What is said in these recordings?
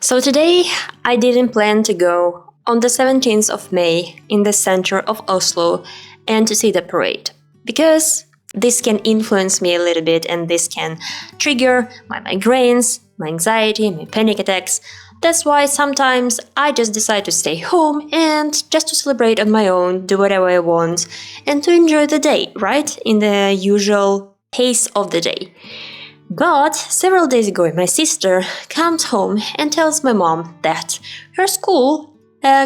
So today I didn't plan to go on the 17th of May in the center of Oslo and to see the parade, because this can influence me a little bit and this can trigger my migraines, my anxiety, my panic attacks. That's why sometimes I just decide to stay home and just to celebrate on my own, do whatever I want, and to enjoy the day, right? In the usual pace of the day. But several days ago, my sister comes home and tells my mom that her school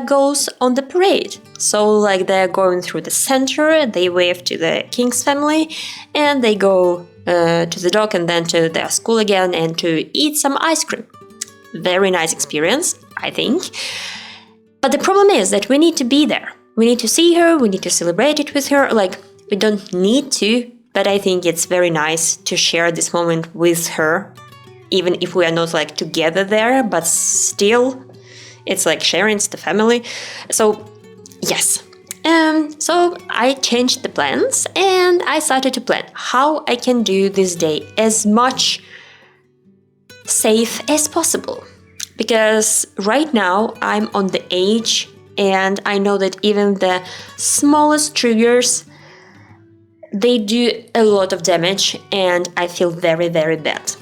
goes on the parade. So, they're going through the center, they wave to the king's family, and they go to the dock and then to their school again and to eat some ice cream. Very nice experience, I think. But the problem is that we need to be there. We need to see her, we need to celebrate it with her. We don't need to, but I think it's very nice to share this moment with her, even if we are not together there, but still, it's sharing, it's the family. So, yes. So I changed the plans and I started to plan how I can do this day as much safe as possible, because right now I'm on the age and I know that even the smallest triggers, they do a lot of damage and I feel very, very bad.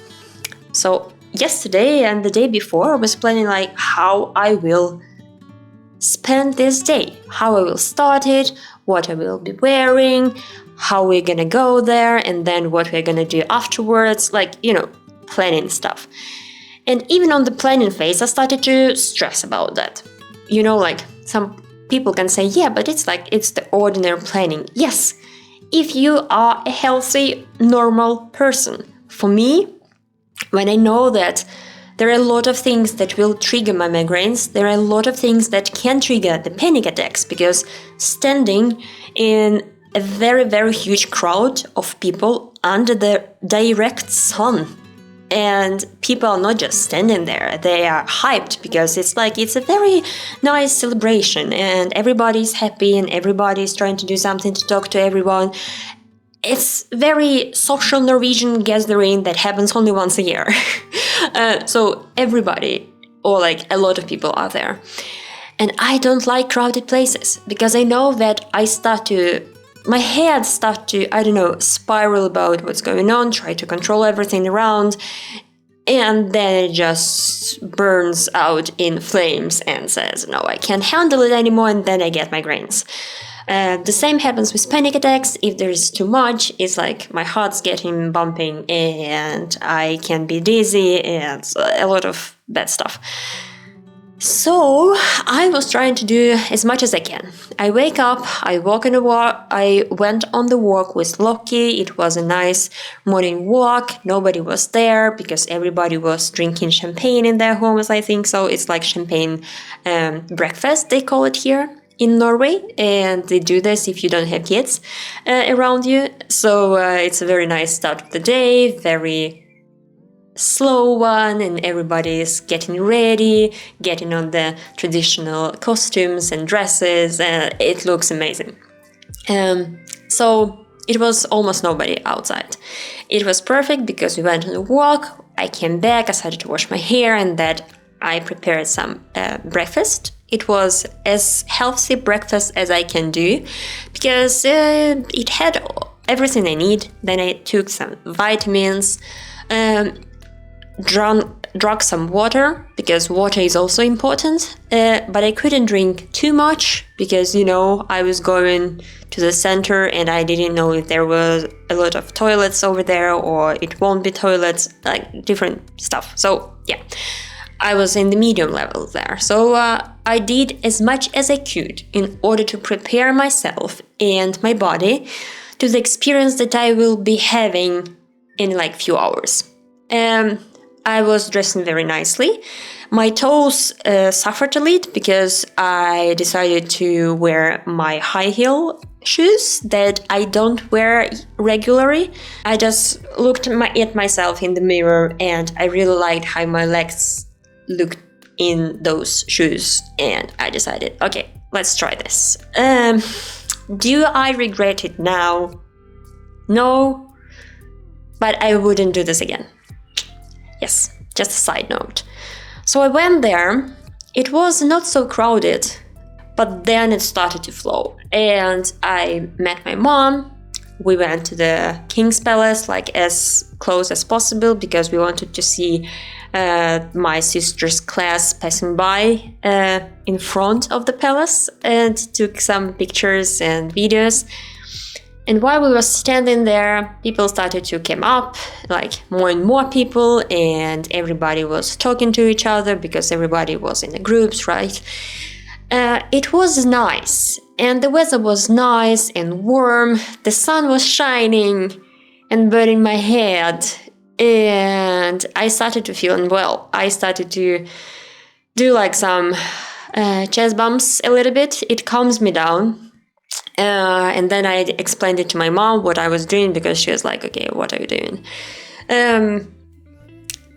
So yesterday and the day before I was planning how I will spend this day, how I will start it, what I will be wearing, how we're gonna go there, and then what we're gonna do afterwards, planning stuff. And even on the planning phase, I started to stress about that. Some people can say, yeah, but it's the ordinary planning. Yes, if you are a healthy, normal person. For me, when I know that there are a lot of things that will trigger my migraines, there are a lot of things that can trigger the panic attacks, because standing in a very, very huge crowd of people under the direct sun, and people are not just standing there, they are hyped because it's a very nice celebration and everybody's happy and everybody's trying to do something to talk to everyone. It's very social Norwegian gathering that happens only once a year. So everybody, or a lot of people are there. And I don't like crowded places because I know that my head starts to, spiral about what's going on, try to control everything around, and then it just burns out in flames and says, no, I can't handle it anymore, and then I get migraines. The same happens with panic attacks. If there's too much, it's my heart's getting bumping and I can be dizzy and a lot of bad stuff. So I was trying to do as much as I can. I wake up, I walk on a walk. I went on the walk with Loki. It was a nice morning walk. Nobody was there because everybody was drinking champagne in their homes, I think. So it's champagne breakfast, they call it here in Norway. And they do this if you don't have kids around you. So it's a very nice start of the day, very slow one, and everybody is getting ready, getting on the traditional costumes and dresses, and it looks amazing. So it was almost nobody outside. It was perfect because we went on a walk, I came back, I started to wash my hair, and then I prepared some breakfast. It was as healthy breakfast as I can do because it had everything I need. Then I took some vitamins, drank some water because water is also important, but I couldn't drink too much because I was going to the center and I didn't know if there was a lot of toilets over there or it won't be toilets, different stuff. So yeah, I was in the medium level there. So I did as much as I could in order to prepare myself and my body to the experience that I will be having in few hours. I was dressing very nicely. My toes suffered a little because I decided to wear my high heel shoes that I don't wear regularly. I just looked at myself in the mirror and I really liked how my legs looked in those shoes, and I decided, okay, let's try this. Do I regret it now? No, but I wouldn't do this again. Yes, just a side note. So I went there. It was not so crowded, but then it started to flow. And I met my mom. We went to the King's Palace, like as close as possible, because we wanted to see my sister's class passing by in front of the palace, and took some pictures and videos. And while we were standing there, people started to come up, like more and more people, and everybody was talking to each other because everybody was in the groups, right? It was nice, and the weather was nice and warm. The sun was shining and burning my head, and I started to feel unwell. I started to do like some chest bumps a little bit. It calms me down. And then I explained it to my mom what I was doing, because she was like, okay, what are you doing?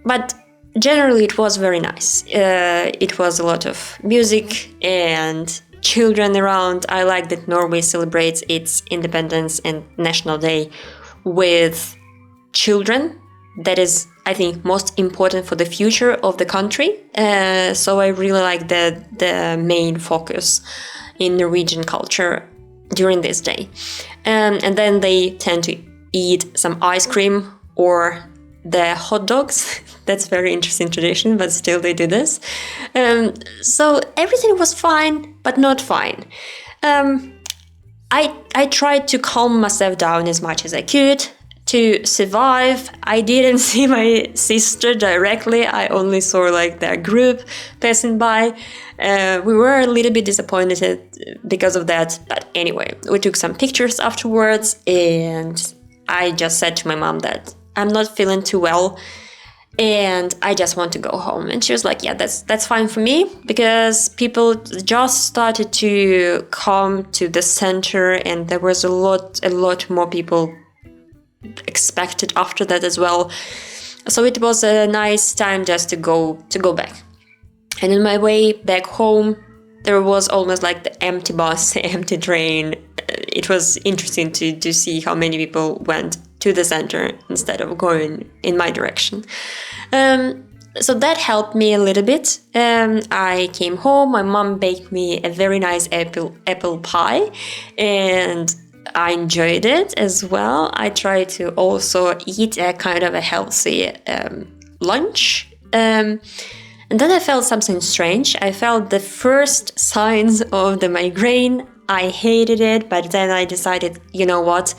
But generally it was very nice. It was a lot of music and children around. I like that Norway celebrates its independence and National Day with children. That is, I think, most important for the future of the country. So I really like the main focus in Norwegian culture during this day. And then they tend to eat some ice cream or the hot dogs. That's very interesting tradition, but still they do this. So everything was fine, but not fine. I tried to calm myself down as much as I could to survive. I didn't see my sister directly. I only saw like their group passing by. We were a little bit disappointed because of that. But anyway, we took some pictures afterwards, and I just said to my mom that I'm not feeling too well and I just want to go home. And she was like, yeah, that's fine for me, because people just started to come to the center, and there was a lot more people expected after that as well. So it was a nice time just to go back. And on my way back home, there was almost like the empty bus, empty train. It was interesting to see how many people went to the center instead of going in my direction. So that helped me a little bit. I came home, my mom baked me a very nice apple pie, and I enjoyed it as well. I tried to also eat a kind of a healthy lunch. And then I felt something strange. I felt the first signs of the migraine. I hated it, but then I decided, you know what?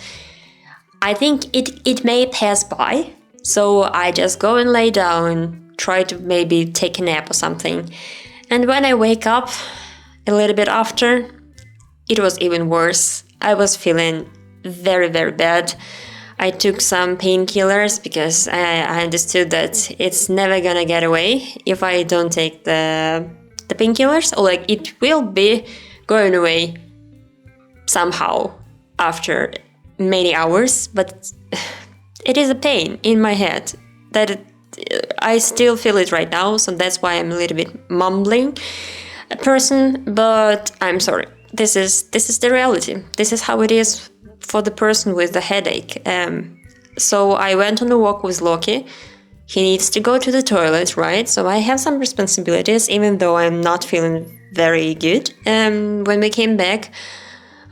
I think it may pass by. So I just go and lay down, try to maybe take a nap or something. And when I wake up a little bit after, it was even worse. I was feeling very, very bad. I took some painkillers because I understood that it's never gonna get away if I don't take the painkillers, or like it will be going away somehow after many hours, but it is a pain in my head that I still feel it right now, so that's why I'm a little bit mumbling a person, but I'm sorry. This is the reality. This is how it is for the person with the headache. So I went on a walk with Loki. He needs to go to the toilet, right? So I have some responsibilities, even though I'm not feeling very good. When we came back,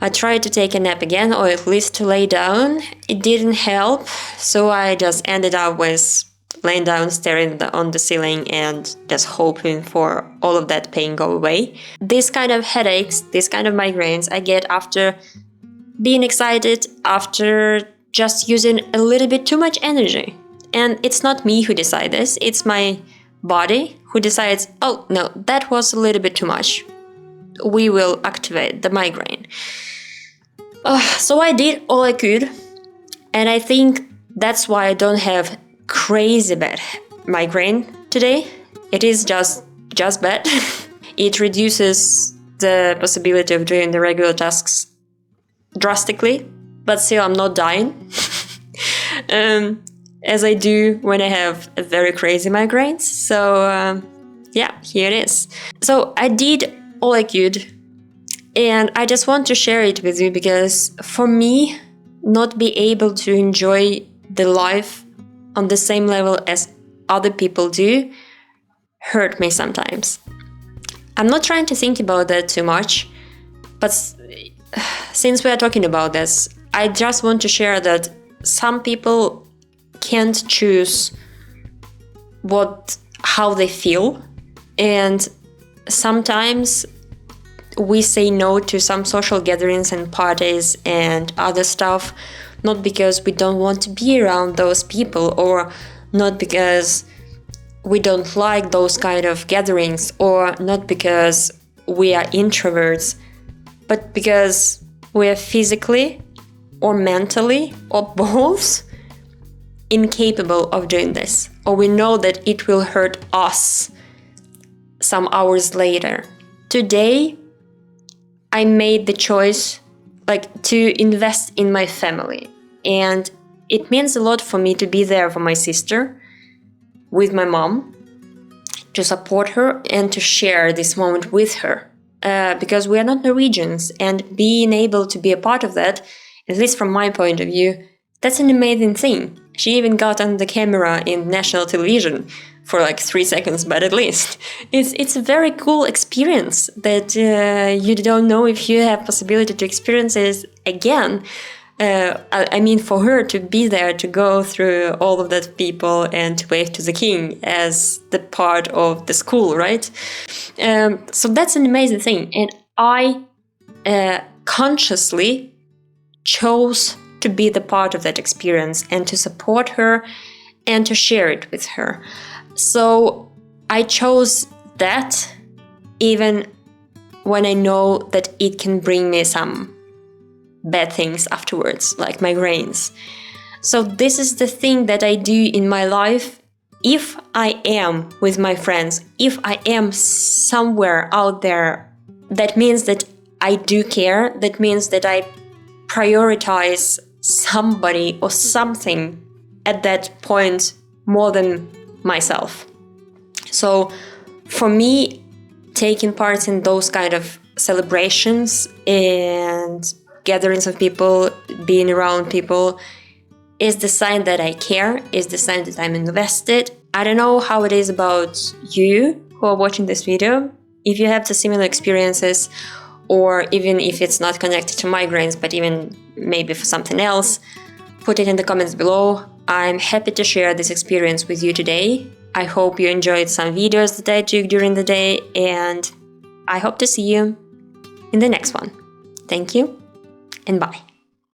I tried to take a nap again, or at least to lay down. It didn't help, so I just ended up with laying down, staring on the ceiling, and just hoping for all of that pain go away. This kind of headaches, this kind of migraines I get after being excited, after just using a little bit too much energy. And it's not me who decides this, it's my body who decides, oh no, that was a little bit too much. We will activate the migraine. So I did all I could, and I think that's why I don't have crazy bad migraine today. It is just bad. It reduces the possibility of doing the regular tasks drastically, but still I'm not dying as I do when I have a very crazy migraines. So yeah, here it is. So I did all I could, and I just want to share it with you, because for me, not be able to enjoy the life on the same level as other people do hurt me sometimes. I'm not trying to think about that too much, but since we are talking about this, I just want to share that some people can't choose how they feel, and sometimes we say no to some social gatherings and parties and other stuff, not because we don't want to be around those people, or not because we don't like those kind of gatherings, or not because we are introverts, but because we are physically or mentally or both incapable of doing this, or we know that it will hurt us some hours later. Today, I made the choice to invest in my family, and it means a lot for me to be there for my sister with my mom, to support her and to share this moment with her, because we are not Norwegians, and being able to be a part of that, at least from my point of view, that's an amazing thing. She even got on the camera in national television for 3 seconds, but at least it's a very cool experience that you don't know if you have possibility to experience it again. I mean, for her to be there, to go through all of that people and to wave to the king as the part of the school, right? So that's an amazing thing, and I consciously chose to be the part of that experience and to support her and to share it with her. So I chose that even when I know that it can bring me some bad things afterwards, like migraines. So this is the thing that I do in my life. If I am with my friends, if I am somewhere out there, that means that I do care. That means that I prioritize somebody or something at that point more than myself. So for me, taking part in those kind of celebrations and gatherings of people, being around people, is the sign that I care, is the sign that I'm invested. I don't know how it is about you who are watching this video, if you have the similar experiences, or even if it's not connected to migraines, but even maybe for something else, put it in the comments below. I'm happy to share this experience with you today. I hope you enjoyed some videos that I took during the day, and I hope to see you in the next one. Thank you, and bye.